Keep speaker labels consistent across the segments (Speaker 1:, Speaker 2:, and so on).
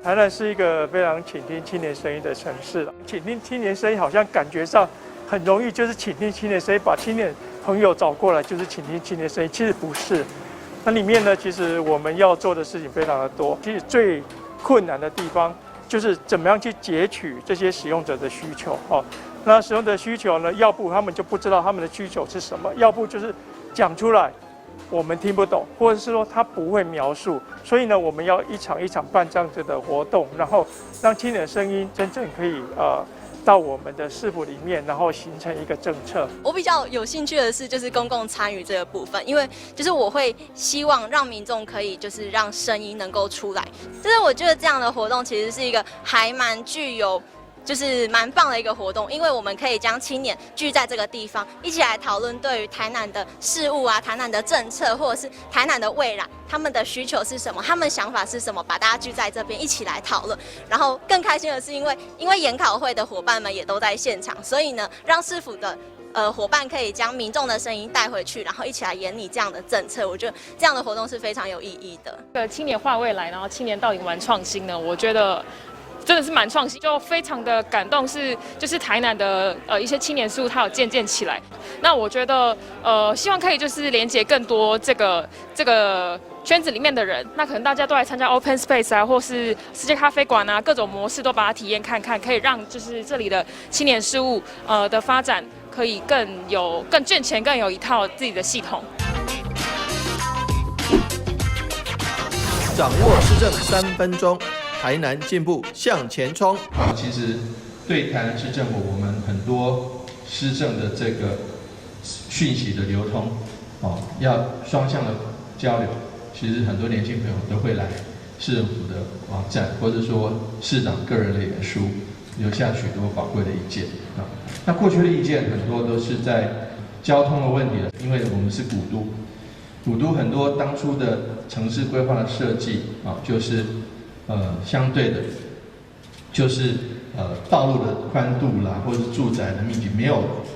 Speaker 1: 台南是一个非常倾听青年声音的城市了。倾听青年声音，好像感觉上很容易，就是倾听青年声音，把青年朋友找过来，就是倾听青年声音。其实不是，那里面呢，其实我们要做的事情非常的多。其实最困难的地方就是怎么样去截取这些使用者的需求哦。那使用者的需求呢，要不他们就不知道他们的需求是什么，要不就是讲出来我们听不懂，或者是说他不会描述。所以呢，我们要一场一场办这样子的活动，然后让青年的声音真正可以到我们的市府里面，然后形成一个政策。
Speaker 2: 我比较有兴趣的是，就是公共参与这个部分，因为就是我会希望让民众可以就是让声音能够出来，就是我觉得这样的活动其实是一个还蛮具有。就是蛮棒的一个活动，因为我们可以将青年聚在这个地方，一起来讨论对于台南的事务啊、台南的政策，或者是台南的未来，他们的需求是什么，他们想法是什么，把大家聚在这边一起来讨论。然后更开心的是，因为研考会的伙伴们也都在现场，所以呢，让市府的伙伴可以将民众的声音带回去，然后一起来研拟这样的政策。我觉得这样的活动是非常有意义的。
Speaker 3: 青年化未来，然后青年到底玩创新呢？我觉得。真的是蛮创新，就非常的感动，就是台南的一些青年事务，它有渐渐起来。那我觉得希望可以就是连接更多这个圈子里面的人，那可能大家都来参加 Open Space 啊，或是世界咖啡馆啊，各种模式都把它体验看看，可以让就是这里的青年事务的发展可以更健全，更有一套自己的系统。
Speaker 4: 掌握施政3分钟。台南进步向前冲。
Speaker 5: 其实对台南市政府，我们很多施政的这个讯息的流通，要双向的交流。其实很多年轻朋友都会来市政府的网站，或者说市长个人的脸书，留下许多宝贵的意见啊。那过去的意见很多都是在交通的问题了，因为我们是古都很多当初的城市规划的设计就是相对的，就是道路的宽度啦，或者是住宅的密集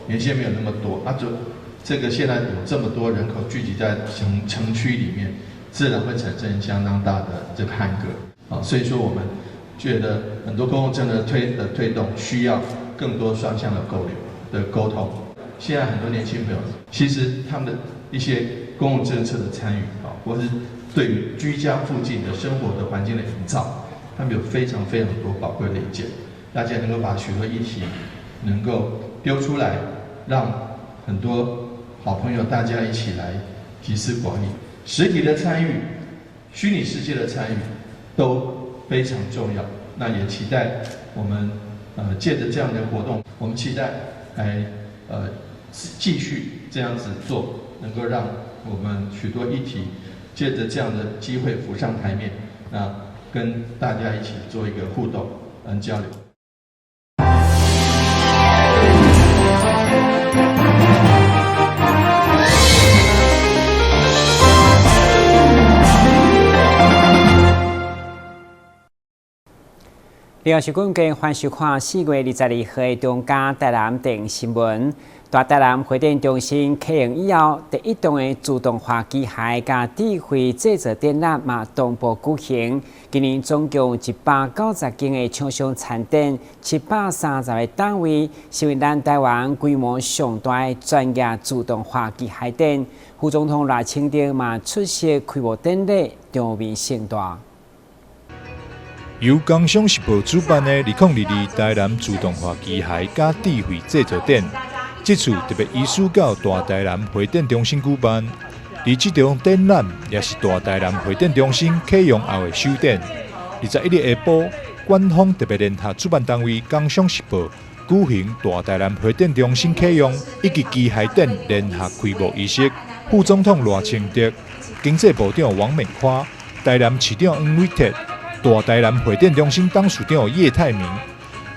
Speaker 5: 原先没有那么多，这个现在有这么多人口聚集在城区里面，自然会产生相当大的这个汉格所以说我们觉得很多公共政策的推动需要更多双向的沟通。现在很多年轻朋友，其实他们的一些公共政策的参与或是对于居家附近的生活的环境的营造，他们有非常非常多宝贵的意见。大家能够把许多议题能够丢出来，让很多好朋友大家一起来集思广益。实体的参与、虚拟世界的参与都非常重要。那也期待我们借着这样的活动，我们期待来继续这样子做，能够让我们许多议题借着这样的机会浮上台面，那跟大家一起做一个互动交流。
Speaker 6: 另外是关于欢喜看4月22號的中嘉台南電新聞，大台南會展中心啟用以後，第一棟的自動化機械加智慧製造展覽嘛同步舉行。今年總共190間的廠商參展，730個單位，成為咱台灣規模上大的專業自動化機械展。副總統賴清德嘛出席開幕典禮，場面盛大。
Speaker 7: 由工商時報主辦的2022台南自動化機械加智慧製造展，這次特別移師到大台南會展中心舉辦。而這場展覽也是大台南會展中心啟用後的首展。21日下晡，官方特別聯合主辦單位工商時報舉行大台南會展中心啟用以及機械展聯合開幕儀式。副總統賴清德、經濟部長王美花、台南市長黃偉哲。大台南會展中心董事長葉泰明、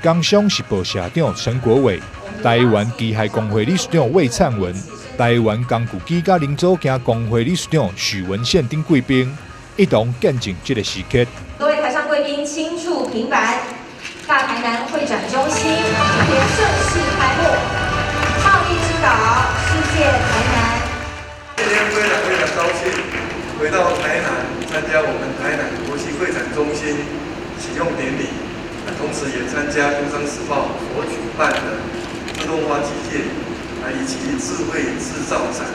Speaker 7: 工商時報社長陳國偉、台灣機械工會理事長魏燦文、台灣工具機甲零組件工會理事長許文憲等貴賓一同見證這個時刻。
Speaker 8: 各位台上貴賓，輕觸平板，大台南會展中心今天正式開幕，倡議之島，世界台南。
Speaker 9: 今天非常高興回到台南，參加我們台南國際會展中心启用典礼，同时也参加《工商时报》所举办的自动化机械以及智慧制造展。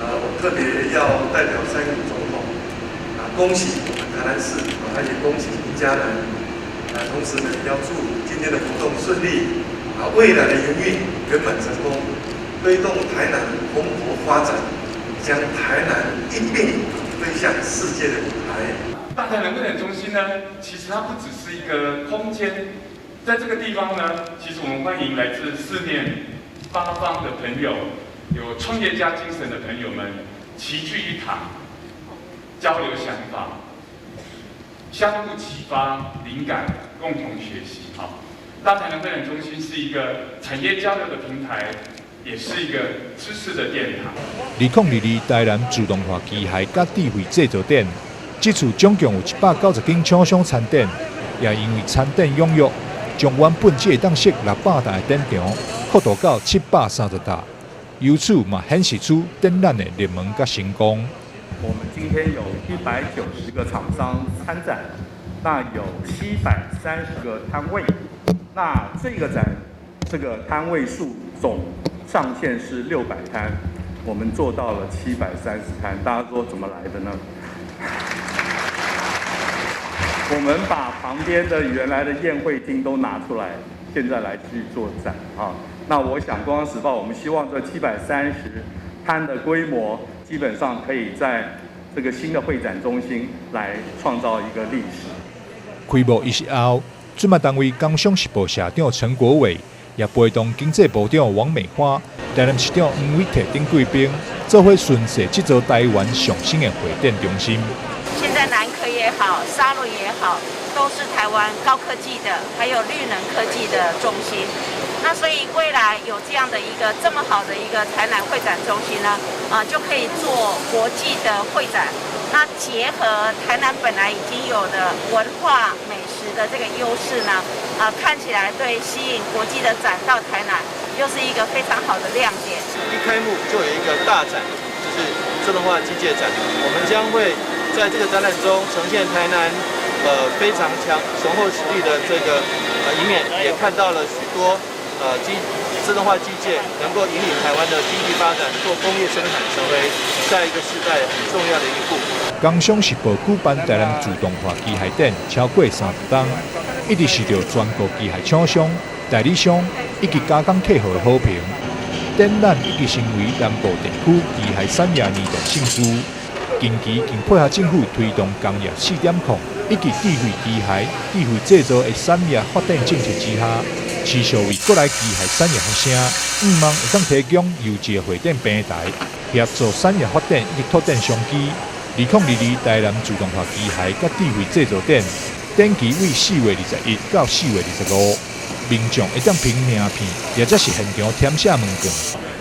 Speaker 9: 我特别要代表蔡英文总统恭喜我们台南市，也恭喜一家人。同时呢，也要祝今天的活动顺利，未来的营运圆满成功，推动台南蓬勃发展，将台南一并推向世界的舞台。
Speaker 10: 大台南会展中心呢，其实它不只是一个空间，在这个地方呢，其实我们欢迎来自四面八方的朋友，有创业家精神的朋友们齐聚一堂，交流想法，相互启发灵感，共同学习。大台南会展中心是一个产业交流的平台，也是一个知识的殿堂。
Speaker 7: 2022台南自动化机械甲智慧制造展，这次总共有190间厂商参展，也因为参展踊跃，将原本只会当设600台的展场扩大到730台，由此嘛显示出展览的热门甲成功。
Speaker 11: 我们今天有190个厂商参展，那有730个摊位，那这个展这个摊位数总上限是600摊，我们做到了730摊，大家说怎么来的呢？我们把旁边的原来的宴会厅都拿出来，现在来去做展啊。那我想《工商时报》我们希望这730摊的规模，基本上可以在这个新的会展中心来创造一个历史。
Speaker 7: 开幕仪式后，主办单位工商时报社长陈国伟也陪同经济部长王美花、台南市长黄伟哲等贵宾，做伙巡视这座台湾上新的会展中心。
Speaker 12: 现在南科也好，沙仑也好，都是台湾高科技的，还有绿能科技的中心。那所以未来有这样的一个这么好的一个台南会展中心呢，就可以做国际的会展。那结合台南本来已经有的文化美食的这个优势呢，看起来对吸引国际的展到台南，又是一个非常好的亮点。
Speaker 4: 一开幕就有一个大展，就是自动化机械展，我们将会在这个展览中呈现台南非常雄厚实力的这个一面，也看到了许多自动化机械能够引领台湾的经济发展，做工业生产，成为下一个时代很重要的一步。
Speaker 7: 工商时报举办台南自动化机械展超过30档，一直受到全国机械厂商、代理商以及加工客户的好评。展览已经成为南部地区机械产业年度盛事。近期更配合政府推动工业4.0以及智慧机械、智慧制造的产业发展政策之下，持续为国内机械产业发声，希望会当提供优质会展平台，协助产业发展以及拓展商机。2022台南自动化机械甲智慧制造展，展期为4月21到4月25，民众会当凭名片，或者是现场填写问卷，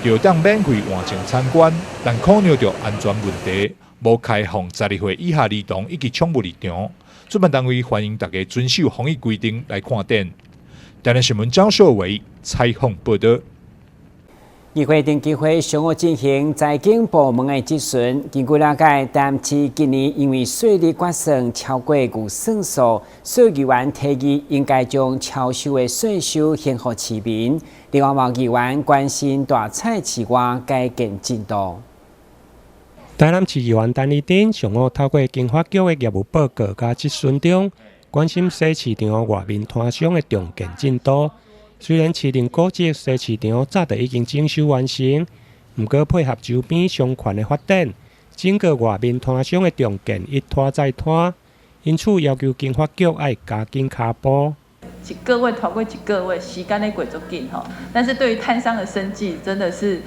Speaker 7: 就当免费完成参观，但考虑到安全问题，无开放12岁以下儿童以及宠物入场。主办单位欢迎大家遵守防疫规定来看展。台南新闻张秀伟采访报道。
Speaker 6: 议会定期会上午进行财经部门的质询。根据了解，台南市今年因为税率决算超过预算数，税议员提议应该将超收的税收献给市民。另外，贸议员关心大菜市场改建进度。
Speaker 13: 台南市议员陈丽珍上午透过经发局的业务报告甲质询中，关心西市场外面摊商的重建进度。虽然市政估计西市场早就已经整修完成，不过配合周边商圈的发展，整个外面摊商的重建一拖再拖，因此要求经发局要加紧脚步。
Speaker 14: 一个月拖过一个月，时间咧过足紧吼。但是对于摊商的生计，真的是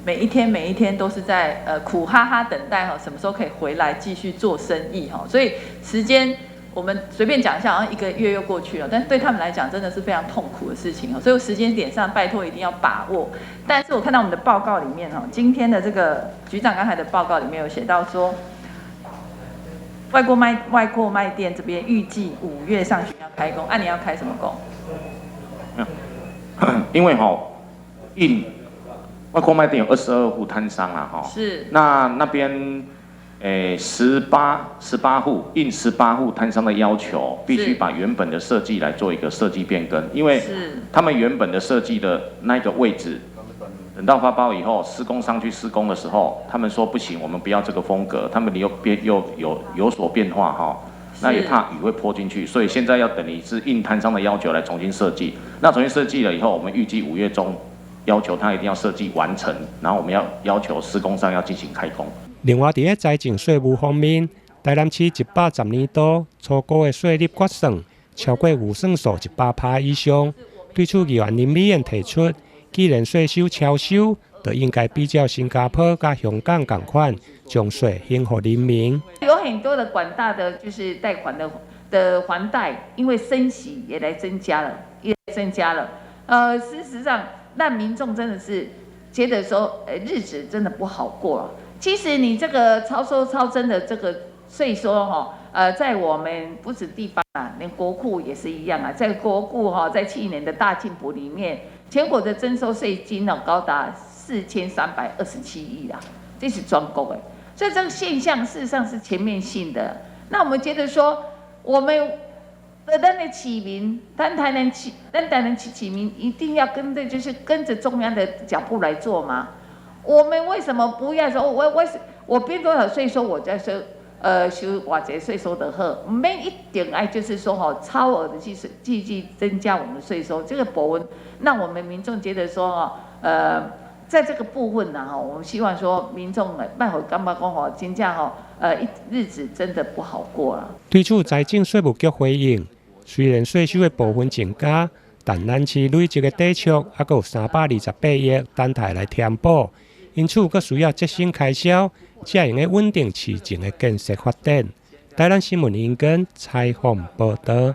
Speaker 14: 每一天都是在苦哈哈等待哈，什么时候可以回来继续做生意哈。所以时间我们随便讲一下，好像1个月又过去了，但对他们来讲真的是非常痛苦的事情哈。所以时间点上拜托一定要把握。但是我看到我们的报告里面哈，今天的这个局长刚才的报告里面有写到说，外购卖店这边预计5月上旬要开工，你要开什么工？
Speaker 15: 因为外购卖店有22户摊商啦，是那边18户印18户摊商的要求，必须把原本的设计来做一个设计变更，因为他们原本的设计的那个位置，等到发包以后，施工商去施工的时候，他们说不行，我们不要这个风格，他们又有所变化哈。那也怕雨会泼进去，所以现在要等于是应摊商的要求来重新设计。那重新设计了以后，我们预计5月中要求他一定要设计完成，然后我们要求施工商要进行开工。
Speaker 13: 另外，在财政税务方面，台南市110年度初估的税率决算超过预算数100%以上。对此，议员林美燕提出，既然税收超收，就应该比较新加坡甲香港同款，将税轻给人民。
Speaker 14: 有很多的广大的就是贷款的还贷，因为升息也来增加了。事实上，让民众真的是觉得说，日子真的不好过了。其实你这个超收超征的这个税收哈，在我们不止地方啊，连国库也是一样啊。在国库哈，在去年的大进补里面，全国的征收税金呢高达4327亿啦，这是全国的。所以这个现象事实上是全面性的。那我们觉得说，我们的起民，台南起民一定要跟着中央的脚步来做吗？我们为什么不要说我编多少税收，我再收收偌济税收的好，没一定爱就是说超额的继续增加我们的税收，这个部分让我们民众觉得说在这个部分呢我们希望说民众办好干嘛讲真正日子真的不好过了。
Speaker 13: 对此，财政税务局回应，虽然税收的部分增加，但咱市累积的抵触还有328亿等待来填补。因此，佫需要节省开销，才用稳定市情的建设发展。台南新闻引根采访报道。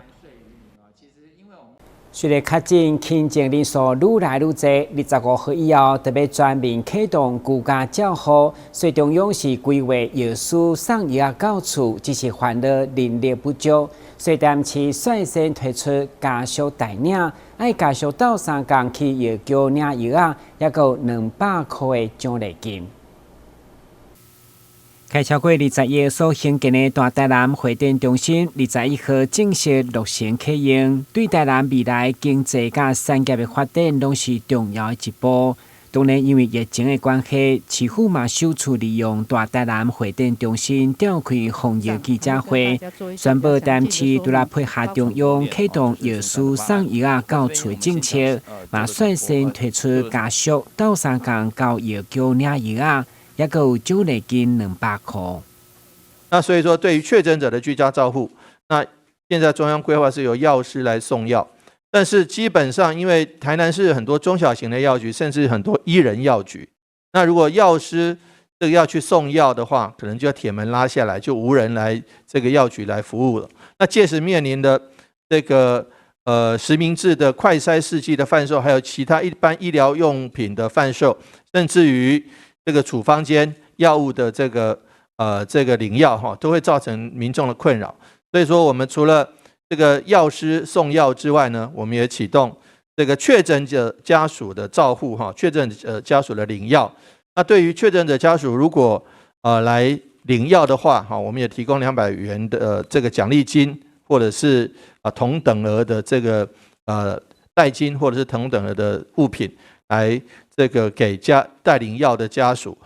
Speaker 6: 随着确诊轻症人数愈来愈多，25号以后特别全面启动居家照护，所以中央是规划药师送药到厝，只是烦恼人力不足。所以台南市率先推出家属代领，爱家属斗3天去药局领药啊，也有200块的奖励金。开超过20亿所兴建的大台南会展中心，21号正式落成启用，对台南未来经济甲产业的发展拢是重要的一步。当然，因为疫情的关系，市府嘛首次利用大台南会展中心召开防疫记者会，宣布台南市除了配合中央启动药师送药到厝的政策，嘛率先推出家属斗3天到药局领药也有奖励金200块。
Speaker 4: 那所以说，对于确诊者的居家照护，那现在中央规划是由药师来送药。但是基本上，因为台南市很多中小型的药局，甚至很多1人药局，那如果药师这个要去送药的话，可能就要铁门拉下来，就无人来这个药局来服务了。那届时面临的这个实名制的快筛试剂的贩售，还有其他一般医疗用品的贩售，甚至于这个处方间药物的这个领药都会造成民众的困扰。所以说，我们除了这个药师送药之外呢，我们也启动这个确诊者家属的照护确诊者家属的领药。那对于确诊者家属如果来领药的话我们也提供200元的这个奖励金，或者是同等额的这个代金，或者是同等额的物品来这个给带领药的家属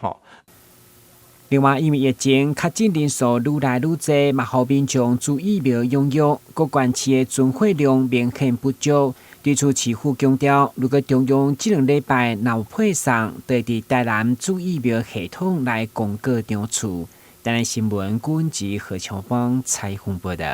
Speaker 6: 另外，因为疫情确诊人数愈来愈多，嘛，互民众注疫苗用药，各县市的存货量明显不足。对此，市府强调，如果中央这2礼拜有配送，就会伫台南注疫苗系统来公告张处。台南新闻军及何强邦采访报道。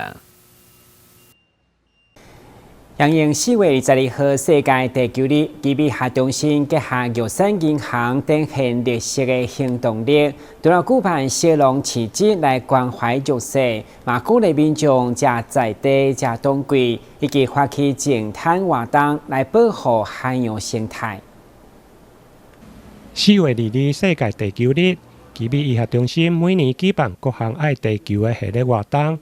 Speaker 6: 响应4月22号世界地球日，基比核中心结合玉山银行展现绿色的行动力，除了举办小龙市集来关怀弱势，嘛鼓励民众食在地、食当季，以及发起净滩活动来保护海洋生态。
Speaker 13: 4月22日世界地球日，基比医学中心每年举办各项爱地球的系列活动，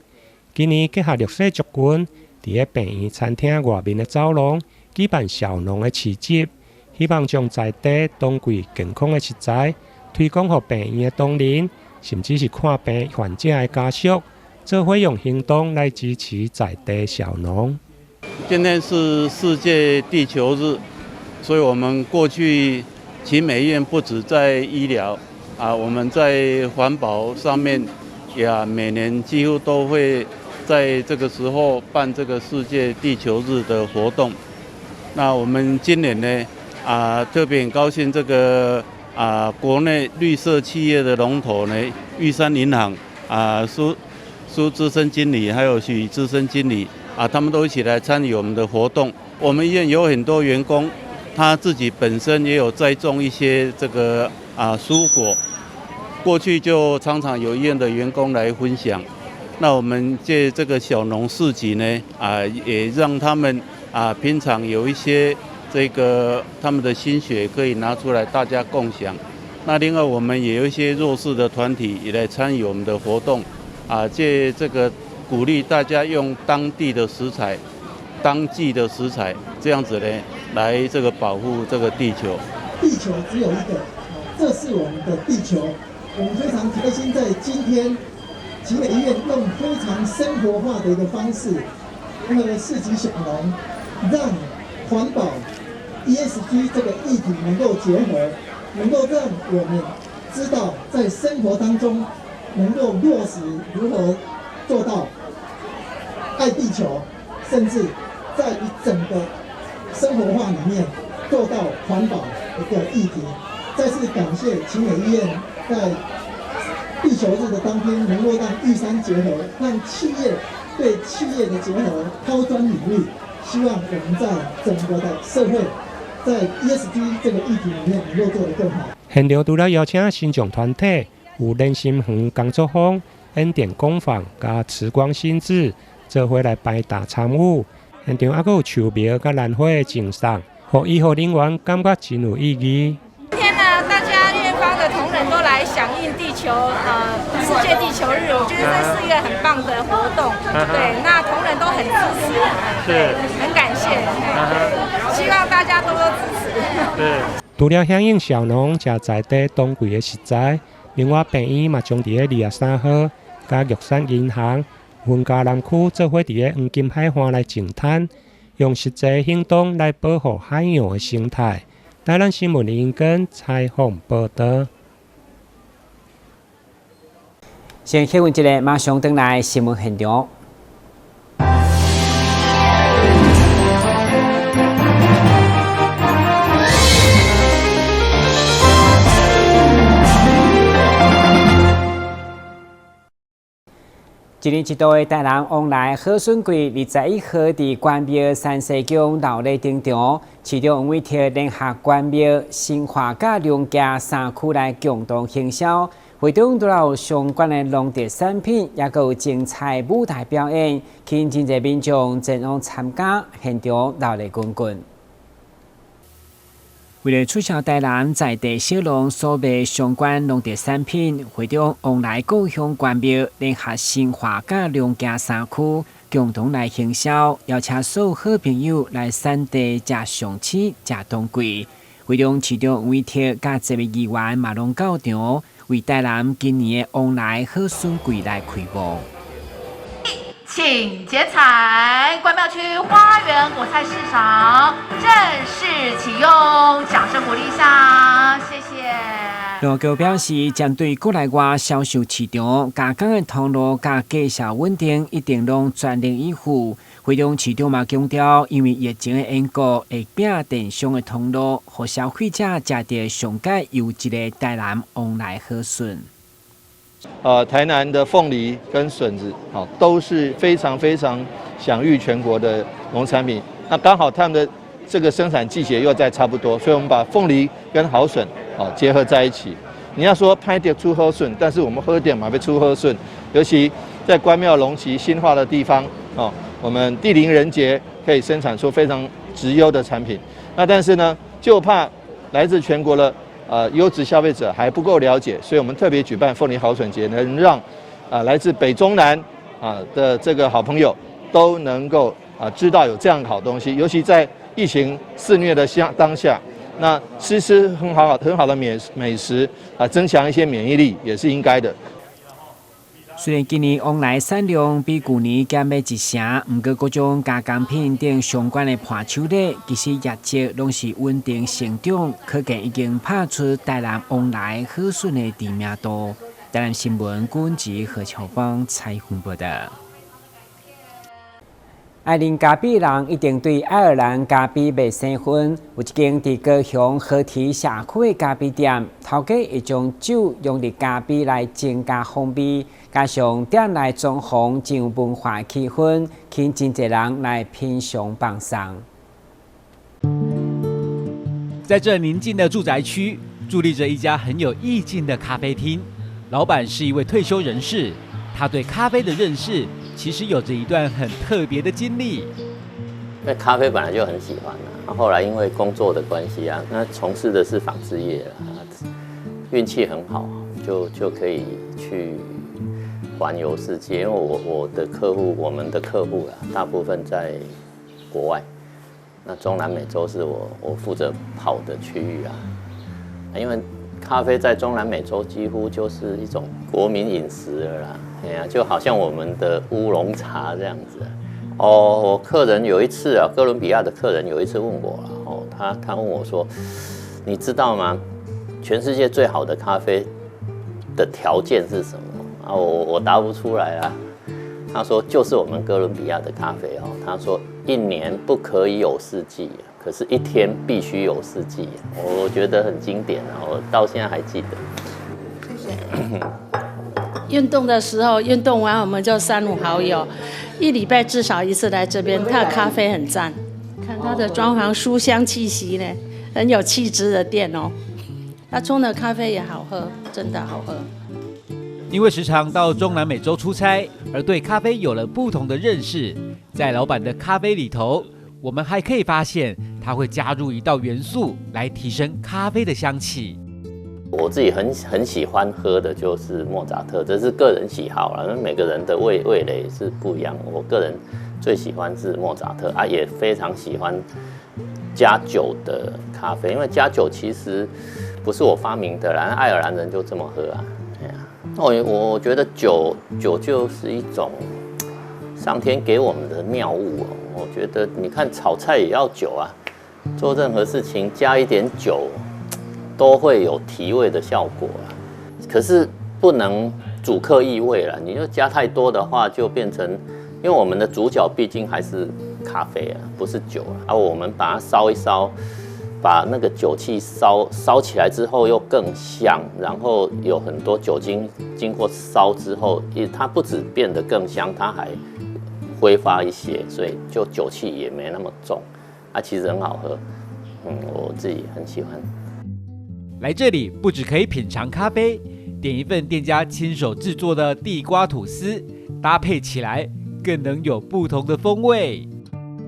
Speaker 13: 今年结合绿色族群。伫个病院餐厅外面的走廊举办小农的市集，希望将在地当季健康的食材推广给病院的同仁，甚至是看病患者的家属，做伙用行动来支持在地小农。
Speaker 16: 今天是世界地球日，所以我们过去奇美医院不止在医疗我们在环保上面也每年几乎都会在这个时候办这个世界地球日的活动。那我们今年呢特别很高兴，这个国内绿色企业的龙头呢，玉山银行苏资深经理还有许资深经理他们都一起来参与我们的活动。我们医院有很多员工，他自己本身也有栽种一些这个蔬果，过去就常常有医院的员工来分享。那我们借这个小农市集呢也让他们平常有一些这个他们的心血可以拿出来大家共享。那另外我们也有一些弱势的团体也来参与我们的活动借这个鼓励大家用当地的食材、当季的食材，这样子呢来这个保护这个地球。
Speaker 17: 地球只有一个，这是我们的地球。我们非常开心，在今天奇美医院用非常生活化的一个方式，和市集小农，让环保 ESG 这个议题能够结合，能够让我们知道在生活当中能够落实如何做到爱地球，甚至在于整个生活化里面做到环保一个议题。再次感谢奇美医院在地球日的当天，能够让玉山结合，让企业对企业的结合抛砖引玉。希望我们在整个的社会，在 ESG 这个议题里面能够做得更好。
Speaker 13: 现场除了邀请新创团体，有连心园工作坊、恩典工坊、加慈光新智做伙来摆大参与。现场还有树苗甲兰花的赠送，让医护人员感觉真有意义。
Speaker 12: 今天呢，大家院方的同仁都来响应地球世界地球日，我觉得这是一个很棒的活动。对，那同仁都很支持，对，很感谢，希望大家多多支持。
Speaker 13: 除了响应小农食在地当季的食材，另外病院嘛将伫个23号甲玉山银行、云嘉南区做伙伫个黄金海岸来净滩，用实际行动来保护海洋的生态。台南新闻林根采访报道。
Speaker 6: 先听闻一个，马上回来新闻现场。一年一度的台南往来好顺季21号伫关庙三世宫闹热登场，市长王伟贴联合关庙、新华甲龙家三区来共同行销，会中都有相关的农特产品，也有精彩舞台表演，吸引真侪民众前往参加，现场闹热滚滚。为了促销台南在地小农所卖相关农特产品，会中往来各乡关庙联合新华甲龙家三区共同来行销，邀请所有好朋友来产地食上市、食当季。会中市长王伟贴甲这位议员马龙到场，为台南今年的往来好顺季来开幕。
Speaker 8: 请剪彩，关庙区花园果菜市场正式启用，掌声鼓励一下，谢谢。
Speaker 6: 罗局表示，针对国内外销售市场，加工的通路甲价销稳定，一定拢全力以赴。会中市长嘛强调，因为疫情的缘故，会拼电商的通路，互消费者食到上佳优质的台南往来好顺。
Speaker 4: 台南的凤梨跟笋子，都是非常非常享誉全国的农产品。那刚好他们的这个生产季节又在差不多，所以我们把凤梨跟好笋结合在一起。你要说拍点出好笋，但是我们喝点嘛被出好笋，尤其在关庙龙旗兴化的地方我们地灵人杰可以生产出非常质优的产品。那但是呢，就怕来自全国的优质消费者还不够了解，所以我们特别举办凤梨好笋节，能让来自北中南的这个好朋友都能够知道有这样的好东西，尤其在疫情肆虐的当下，那吃很好的美食增强一些免疫力也是应该的。
Speaker 6: 虽然今年往来产量比去年减了1成，不过各种加工品等相关的伴手礼，其实业绩拢是稳定成长，可见已经拍出台南往来好顺的知名度。台南新闻军籍何巧芳采访报道。爱啉咖啡人一定对爱尔兰咖啡袂生分。有一间伫高雄河堤社区的咖啡店，头家会将酒用入咖啡来增加风味，加上店内装潢真有文化气氛，吸引真侪人来品尝放松。
Speaker 18: 在这宁静的住宅区，伫立着一家很有意境的咖啡厅。老板是一位退休人士，他对咖啡的认识其实有着一段很特别的经历。
Speaker 19: 因为咖啡本来就很喜欢啊，后来因为工作的关系啊，那从事的是纺织业运气很好，就可以去环游世界。因为我们的客户啊，大部分在国外，那中南美洲是我负责跑的区域啊，因为咖啡在中南美洲几乎就是一种国民饮食了啦，哎呀，就好像我们的乌龙茶这样子。我客人有一次啊，哥伦比亚的客人有一次问我了，他问我说：“你知道吗？全世界最好的咖啡的条件是什么？”啊，我答不出来啊。他说：“就是我们哥伦比亚的咖啡哦。”他说：“1年不可以有四季。”可是1天必须有4季，我觉得很经典啊，我到现在还记得。
Speaker 20: 谢谢。运动的时候，运动完我们就3、5好友，1礼拜至少1次来这边。他的咖啡很赞，看他的装潢书香气息呢，很有气质的店哦。他冲的咖啡也好喝，真的好喝。
Speaker 18: 因为时常到中南美洲出差，而对咖啡有了不同的认识。在老板的咖啡里头，我们还可以发现，它会加入一道元素来提升咖啡的香气。
Speaker 19: 我自己很喜欢喝的就是莫扎特，这是个人喜好啦，每个人的味蕾是不一样。我个人最喜欢是莫扎特啊，也非常喜欢加酒的咖啡，因为加酒其实不是我发明的啦，爱尔兰人就这么喝啊。我觉得酒就是一种上天给我们的妙物哦。我觉得你看炒菜也要酒啊，做任何事情加一点酒都会有提味的效果啊。可是不能主客异味啦，你就加太多的话就变成，因为我们的主角毕竟还是咖啡啊，不是酒啊。我们把它烧一烧，把那个酒气烧起来之后又更香，然后有很多酒精经过烧之后，它不止变得更香，它还挥发一些，所以就酒气也没那么重，其实很好喝，我自己很喜欢。
Speaker 18: 来这里不只可以品尝咖啡，点一份店家亲手制作的地瓜吐司，搭配起来更能有不同的风味。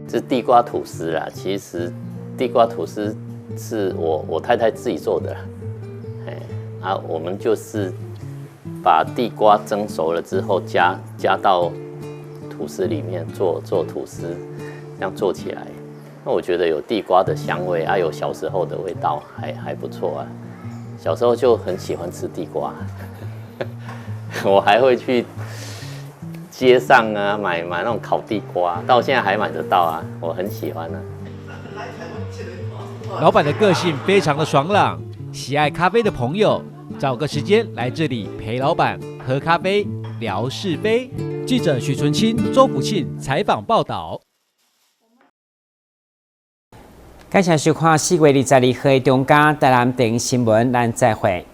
Speaker 19: 这地瓜吐司啦，其实地瓜吐司是我太太自己做的啦，我们就是把地瓜蒸熟了之后加到吐司里面做吐司，这样做起来，那我觉得有地瓜的香味有小时候的味道，还不错啊。小时候就很喜欢吃地瓜，我还会去街上啊买那种烤地瓜，到现在还买得到啊，我很喜欢啊。
Speaker 18: 老板的个性非常的爽朗，喜爱咖啡的朋友找个时间来这里陪老板喝咖啡聊是非。记者许纯清、周福庆采访报道。
Speaker 6: 感谢收看4月22号的中嘉台南电新闻，咱再会。